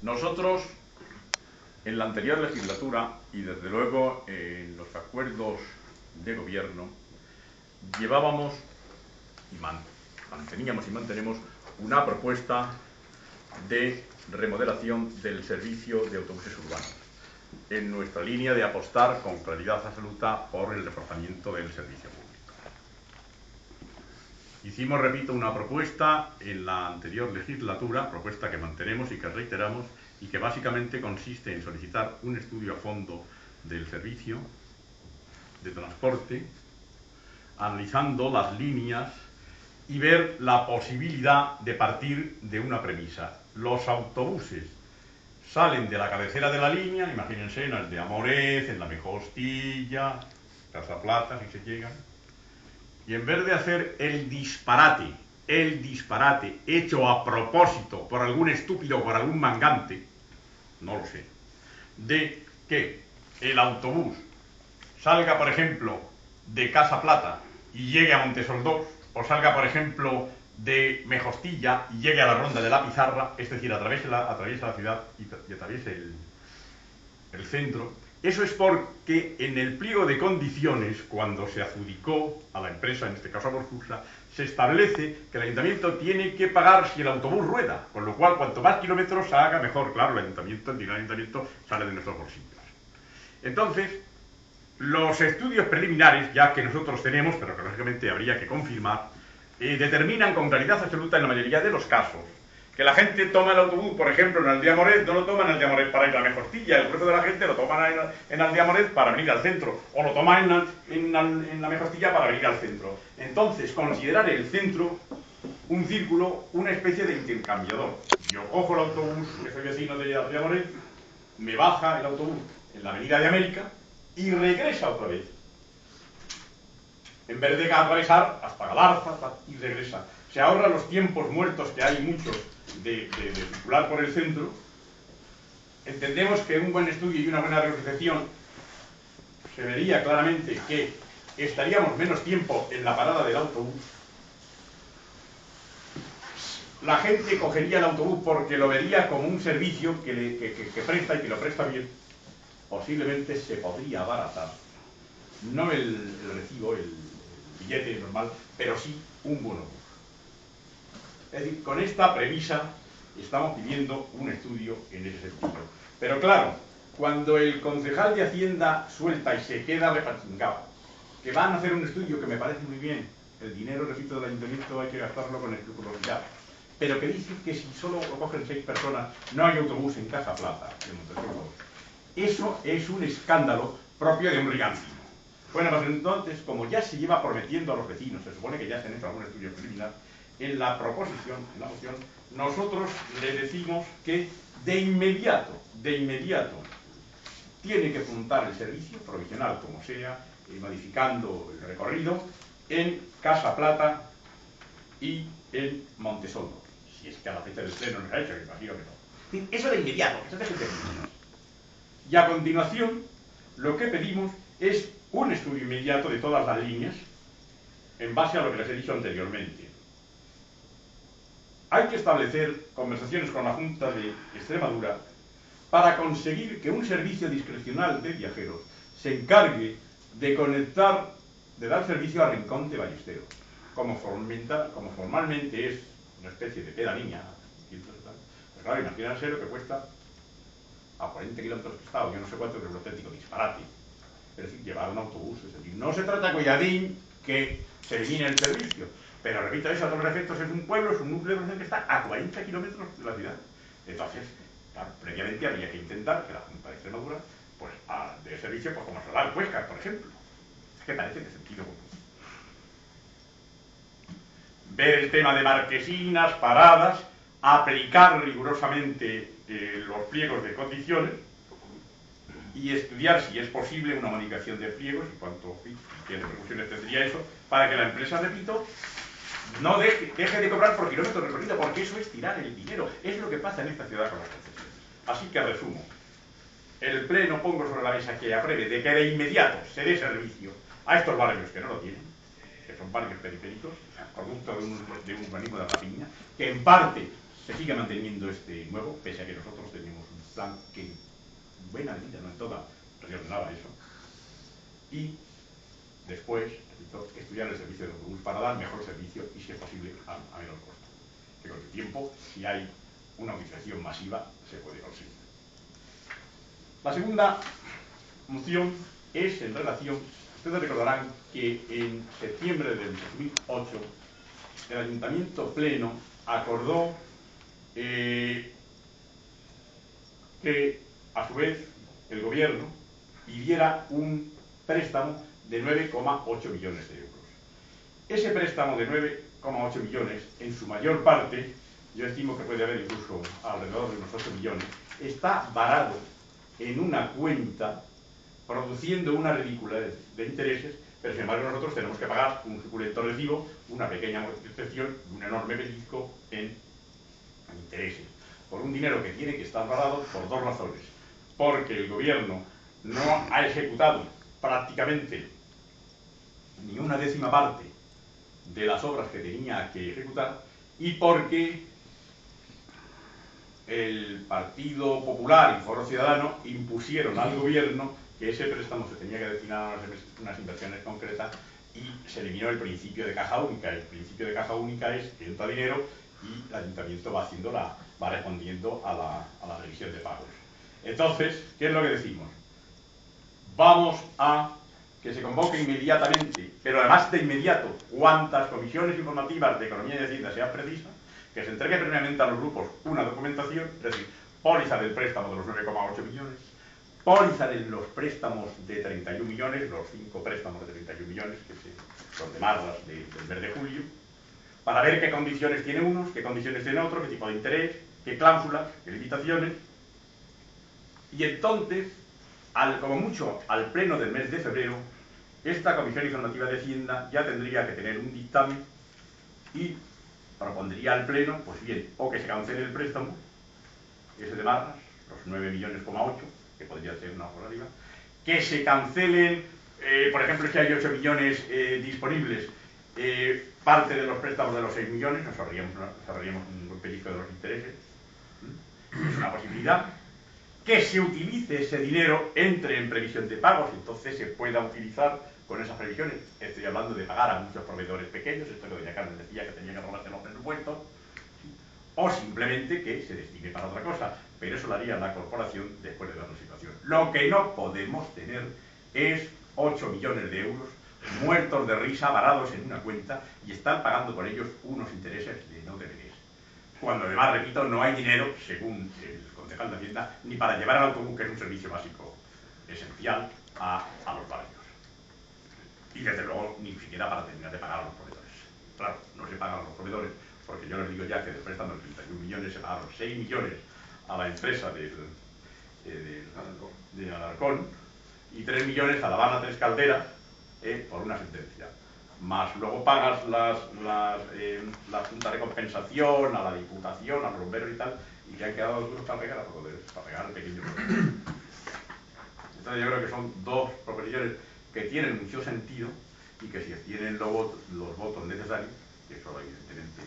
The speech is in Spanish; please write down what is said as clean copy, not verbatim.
Nosotros, en la anterior legislatura, y desde luego en los acuerdos de gobierno, llevábamos y manteníamos y mantenemos una propuesta de remodelación del servicio de autobuses urbanos, en nuestra línea de apostar con claridad absoluta por el reforzamiento del servicio público. Hicimos, repito, una propuesta en la anterior legislatura, propuesta que mantenemos y que reiteramos, y que básicamente consiste en solicitar un estudio a fondo del servicio de transporte, analizando las líneas y ver la posibilidad de partir de una premisa. Los autobuses salen de la cabecera de la línea, imagínense en el de Amorez, en la Mejostilla, Casa Plata, si se llegan, y en vez de hacer el disparate hecho a propósito por algún estúpido o por algún mangante, no lo sé, de que el autobús salga, por ejemplo, de Casa Plata y llegue a Montesoldós, o salga, por ejemplo, de Mejostilla y llegue a la Ronda de la Pizarra, es decir, atraviese la ciudad y atraviese el centro. Eso es porque en el pliego de condiciones, cuando se adjudicó a la empresa, en este caso a Borsusa, se establece que el ayuntamiento tiene que pagar si el autobús rueda, con lo cual cuanto más kilómetros haga, mejor. Claro, el dinero del ayuntamiento sale de nuestros bolsillos. Entonces, los estudios preliminares, ya que nosotros tenemos, pero que lógicamente habría que confirmar, determinan con claridad absoluta en la mayoría de los casos que la gente toma el autobús, por ejemplo, en Aldea Moret, no lo toma en Aldea Moret para ir a la Mejostilla, el grueso de la gente lo toma en Aldea Moret para venir al centro, o lo toma en la Mejostilla para venir al centro. Entonces, considerar el centro un círculo, una especie de intercambiador. Yo cojo el autobús, que soy vecino de Aldea Moret, me baja el autobús en la Avenida de América y regresa otra vez. En vez de atravesar hasta Galarza y regresa. Se ahorra los tiempos muertos, que hay muchos, de circular por el centro. Entendemos que un buen estudio y una buena realización se vería claramente que estaríamos menos tiempo en la parada del autobús. La gente cogería el autobús porque lo vería como un servicio que presta y que lo presta bien. Posiblemente se podría abaratar, no el recibo, el billete normal, pero sí un bonobús. Es decir, con esta premisa estamos pidiendo un estudio en ese sentido. Pero claro, cuando el concejal de Hacienda suelta y se queda repatingado, que van a hacer un estudio que me parece muy bien, el dinero, repito, del ayuntamiento hay que gastarlo con escrupulosidad, pero que dice que si solo lo cogen 6 personas, no hay autobús en Casa Plaza, en Montesoldós. Eso es un escándalo propio de un brigántino. Bueno, pues entonces, como ya se lleva prometiendo a los vecinos, se supone que ya se han hecho algún estudio preliminar, en la proposición, en la moción, nosotros le decimos que de inmediato, tiene que apuntar el servicio, provisional como sea, modificando el recorrido, en Casa Plata y en Montesoldós. Si es que a la fecha del pleno no se ha hecho, me imagino que no. Eso de inmediato, eso es el. Y a continuación, lo que pedimos es un estudio inmediato de todas las líneas, en base a lo que les he dicho anteriormente. Hay que establecer conversaciones con la Junta de Extremadura para conseguir que un servicio discrecional de viajeros se encargue de conectar, de dar servicio a Rincón de Ballesteros, como formalmente es una especie de pedanía. Pues claro, imagínense lo que cuesta a 40 kilómetros de estado, yo no sé cuánto, pero es un auténtico disparate. Es decir, llevar un autobús, es decir, no se trata, Colladín, que se elimine el servicio, pero repito, eso a todos los efectos es un pueblo, es un núcleo que está a 40 kilómetros de la ciudad. Entonces, claro, previamente habría que intentar que la Junta de Extremadura, pues, dé servicio, pues, como se da en Huesca, por ejemplo. Es que parece de sentido común. Ver el tema de marquesinas, paradas, aplicar rigurosamente los pliegos de condiciones y estudiar si es posible una modificación de pliegos y cuánto, qué repercusiones tendría eso, para que la empresa, repito, no deje de cobrar por kilómetro recorrido, porque eso es tirar el dinero. Es lo que pasa en esta ciudad con las concesiones. Así que resumo. El Pleno pongo sobre la mesa que apruebe de que de inmediato se dé servicio a estos barrios que no lo tienen, que son barrios periféricos, producto de un urbanismo de rapiña, que en parte se sigue manteniendo este nuevo, pese a que nosotros tenemos un plan que en buena medida, no en toda, reordenaba eso. Y después, repito, estudiar el servicio de autobús para dar mejor servicio y, si es posible, a menor costo. Que con el tiempo, si hay una utilización masiva, se puede conseguir. La segunda moción es en relación, ustedes recordarán que en septiembre del 2008 el Ayuntamiento Pleno acordó que a su vez el Gobierno pidiera un préstamo de 9,8 millones de euros. Ese préstamo de 9,8 millones, en su mayor parte, yo estimo que puede haber incluso alrededor de unos 8 millones, está varado en una cuenta produciendo una ridícula de intereses, pero sin embargo nosotros tenemos que pagar un suculento recibo, una pequeña amortización y un enorme pellizco en intereses, por un dinero que tiene que estar varado por dos razones. Porque el Gobierno no ha ejecutado prácticamente ni una décima parte de las obras que tenía que ejecutar, y porque el Partido Popular y Foro Ciudadano impusieron al Gobierno que ese préstamo se tenía que destinar a unas inversiones concretas y se eliminó el principio de caja única. El principio de caja única es que entra dinero y el Ayuntamiento va respondiendo a la revisión de pagos. Entonces, ¿qué es lo que decimos? Vamos a que se convoque inmediatamente, pero además de inmediato, cuantas comisiones informativas de Economía y Hacienda sean precisas, que se entregue previamente a los grupos una documentación, es decir, póliza del préstamo de los 9,8 millones, póliza de los préstamos de 31 millones, los 5 préstamos de 31 millones, que son de marras del mes de julio, para ver qué condiciones tiene unos, qué condiciones tiene otros, qué tipo de interés, qué cláusulas, qué limitaciones, y entonces, como mucho al pleno del mes de febrero, esta Comisión Informativa de Hacienda ya tendría que tener un dictamen y propondría al pleno, pues bien, o que se cancele el préstamo, ese de marras, los 9,8 millones, que podría ser una alternativa, que se cancelen, por ejemplo, si hay 8 millones disponibles, parte de los préstamos de los 6 millones, nos ahorraríamos un pellizco de los intereses, es una posibilidad. Que se utilice ese dinero, entre en previsión de pagos, entonces se pueda utilizar con esas previsiones. Estoy hablando de pagar a muchos proveedores pequeños, esto es lo que doña Carmen decía, que tenía que robarse los presupuestos, ¿sí? O simplemente que se destine para otra cosa, pero eso lo haría la corporación después de ver la situación. Lo que no podemos tener es 8 millones de euros muertos de risa, varados en una cuenta, y están pagando por ellos unos intereses de no deberes. Cuando además, repito, no hay dinero, según el concejal de Hacienda, ni para llevar al autobús, que es un servicio básico esencial, a los barrios. Y desde luego, ni siquiera para terminar de pagar a los proveedores. Claro, no se pagan a los proveedores, porque yo les digo ya que del préstamo de 31 millones se pagaron 6 millones a la empresa de Alarcón y 3 millones a La Habana Tres Calderas por una sentencia. Más luego pagas la Junta de Compensación, a la Diputación, a los bomberos y tal, y te han quedado duros para pegar a proveedores, para pegar al pequeño proveedor. Entonces yo creo que son dos proposiciones que tienen mucho sentido y que si tienen los votos necesarios, que eso evidentemente